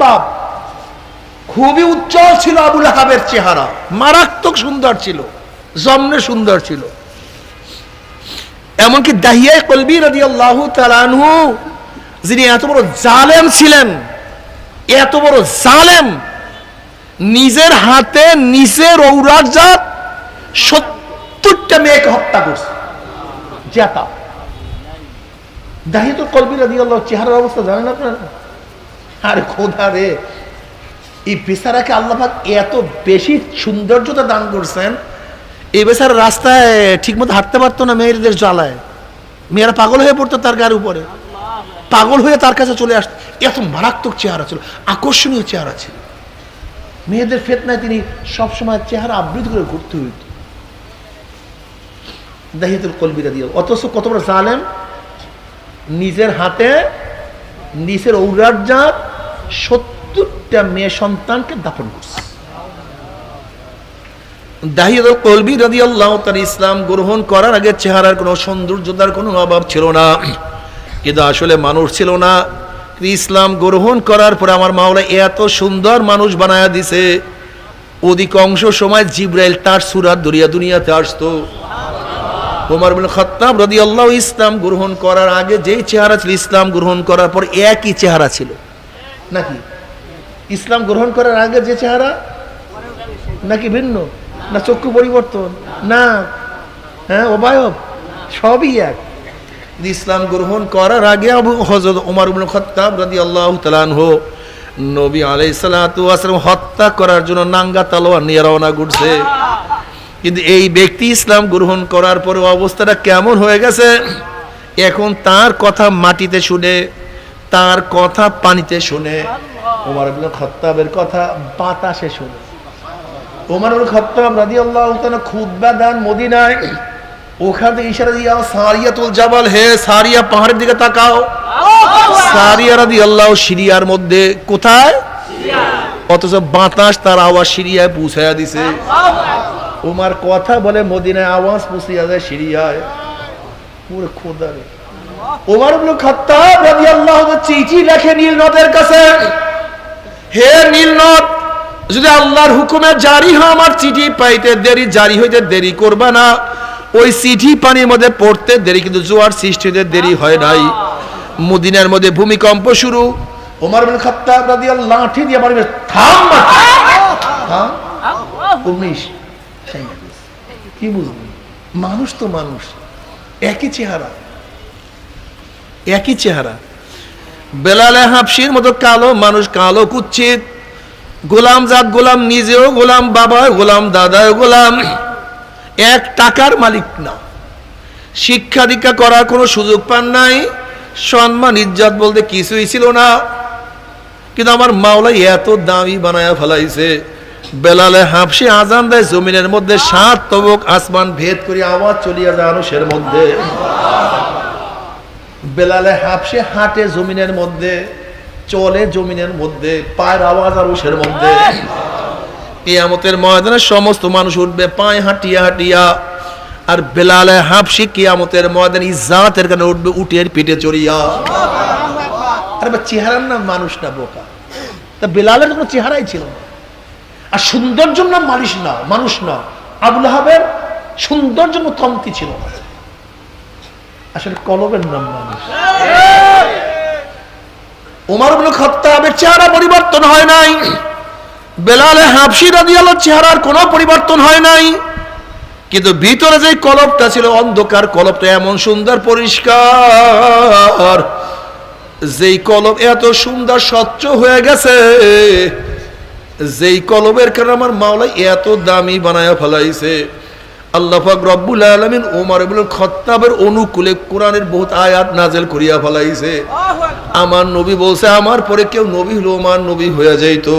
সম্ভব। খুবই উজ্জ্বল ছিল আবু লাহাবের চেহারা, মারাত্মক সুন্দর ছিল, জমনে সুন্দর ছিল। এমনকি দাহিয়া কলবি রাদিয়াল্লাহু তাআলা আনহু, যিনি এত বড় জালেম ছিলেন, এত বড় জালেম, নিজের হাতে নিজের ঔরজাত 70টা মেয়েকে হত্যা করছে। জেতা দাহিয়াতুল কলবি রাদিয়াল্লাহু চেহারার অবস্থা জানেন আপনারা? আরে খোদা রে, এই বেচারাকে আল্লাহ পাক এত বেশি সৌন্দর্যতা দান করছেন, এই বেচারা রাস্তায় ঠিকমতো হাঁটতে পারতো না, মেয়েদের জ্বালায় মেয়েরা পাগল হয়ে পড়তো তার গায়ের উপরে, পাগল হয়ে তার কাছে চলে আসতো। এত মারাত্মক চেহারা ছিল, আকর্ষণীয় চেহারা ছিল। মেয়েদের ফিতনায় তিনি সবসময় চেহারা আবৃত করে ঘুরতে হইত। দাহিয়াতুল কলবি রাদিয়াল্লাহু, অথচ কত বড় জালেম, নিজের হাতে নিজের ঔরজাত 70টা মেয়ে সন্তানকে দাফন করছে। দাহিয়াতুল কলবি রাদিয়াল্লাহু তাআলা ইসলাম গ্রহণ করার আগে চেহারার কোনো সৌন্দর্যতার কোনো অভাব ছিল না, কিন্তু আসলে মানুষ ছিল না। ইসলাম গ্রহণ করার পরে আমার মাওলা এত সুন্দর মানুষ বানায়া দিছে, অধিকাংশ সময় জিবরাইল তার সুরাত ধরিয়া দুনিয়াতে আসতো। ওমর ইবনে খাত্তাব রাদিয়াল্লাহু ইসলাম গ্রহণ করার আগে যেই চেহারা ছিল, ইসলাম গ্রহণ করার পর একই চেহারা ছিল নাকি? ইসলাম গ্রহণ করার আগে যে চেহারা নাকি ভিন্ন? না চক্ষু পরিবর্তন, না হ্যাঁ অবয়ব সবই এক। ইসলাম গ্রহণ করার আগে হযরত ওমর ইবনে খাত্তাব রাদিয়াল্লাহু তাআলা আনহু নবী আলাইহিস সালাতু ওয়াস সালাম হত্যা করার জন্য নাঙ্গা তলোয়ার নিয়ে রওনা করছে। কিন্তু এই ব্যক্তি ইসলাম গ্রহণ করার পরে অবস্থাটা কেমন হয়ে গেছে, এখন তার কথা মাটিতে শুনে, তার কথা পানিতে শুনে, ওমর ইবনে খাত্তাবের কথা বাতাসে শুনে। ওমর ইবনে খাত্তাব রাদিয়াল্লাহু তাআলা খুতবা দেন মদিনায়, ওখানে ইশারা দিয়া সারিয়াতুল জাবাল, হে সারিয়া পাহাড়ের দিকে তাকাও। সারিয়া রাদিয়াল্লাহু সিরিয়ার মধ্যে, কোথায়? অথচ বাতাস তার আওয়াজ সিরিয়ায় পৌঁছায়া দিছে। ওমর কথা বলে মদিনায়, আওয়াজ পৌঁছিয়া যায় সিরিয়ায়। পুরো খোদা রে, ওমর ইবনে খাত্তাব রাদিয়াল্লাহু তাআলা চিঠি লেখে নীল নদের কাছে, হে নীল নদ, যদি আল্লাহর হুকুমে জারি হয় আমার চিঠি পাইতে দেরি, জারি হইতে দেরি করবা না। ওই চিঠি পানির মধ্যে পড়তে দেরি, কিন্তু জোয়ার সৃষ্টি হতে দেরি হয় নাই। মদিনার মধ্যে ভূমিকম্প শুরু। ওমর ইবনে খাত্তাব রাদিয়াল্লাহু লাঠি দিয়ে মারবে, থাম থাম। 19 কি বুঝলি? মানুষ তো মানুষ, একই চেহারা, একই চেহারা। বেলালে হাবশির মতো কালো মানুষ, কালো কুচ্ছিত, গোলাম জাত গোলাম, নিজেও গোলাম, বাবা গোলাম, দাদাও গোলাম, এক টাকার মালিক না, শিক্ষা দীক্ষা করার কোনো সুযোগ পান নাই, সম্মান ইজ্জত বলতে কিছুই ছিল না। কিন্তু আমার মাওলা এত দামি বানায়া ফেলাইছে, বেলালে হাবশি আজান দেয় জমিনের মধ্যে, 7 তবক আসমান ভেদ করে আওয়াজ চলিয়া যায় আরশের মধ্যে। বেলালে হাবশি হাঁটে জমিনের মধ্যে, চলে জমিনের মধ্যে, পায়ের আওয়াজ আরশের মধ্যে। কিয়ামতের ময়দানে সমস্ত মানুষ উঠবে পায়ে হাঁটিয়া হাঁটিয়া, আর বেলালে হাবশি কিয়ামতের ময়দানে ইজ্জাতের কারণে উঠবে উটের পিঠে চড়িয়া। আরে চেহারার নাম মানুষ না, বোকা। তা বেলালের কোনো চেহারাই ছিল না, আর সৌন্দর্যের নাম মানুষ না। আবু লাহাবের সৌন্দর্য কমতি ছিল না, আসলে কলবের নাম মানুষ। ওমর ইবনে খাত্তাবের চেহারা পরিবর্তন হয় নাই, বেলালে হাবশি রাদিয়াল্লাহু চেহারার কোনো পরিবর্তন হয় নাই, কিন্তু ভিতরে যে কলবটা ছিল, অন্ধকার কলবটা এমন সুন্দর পরিষ্কার, যেই কলব এত সুন্দর স্বচ্ছ হয়ে গেছে, যেই কলবের কারণে আমার মাওলা এত দামি বানায়া ফেলাইছে। আল্লাহ পাক রব্বুল আলামিন ওমর ইবনে খাত্তাবের অনুকূলে কোরআনের বহুত আয়াত নাযিল করিয়া ফেলাইছে। আমার নবী বলছে, আমার পরে কেউ নবী হলো আমার নবী হয়ে যাইতো।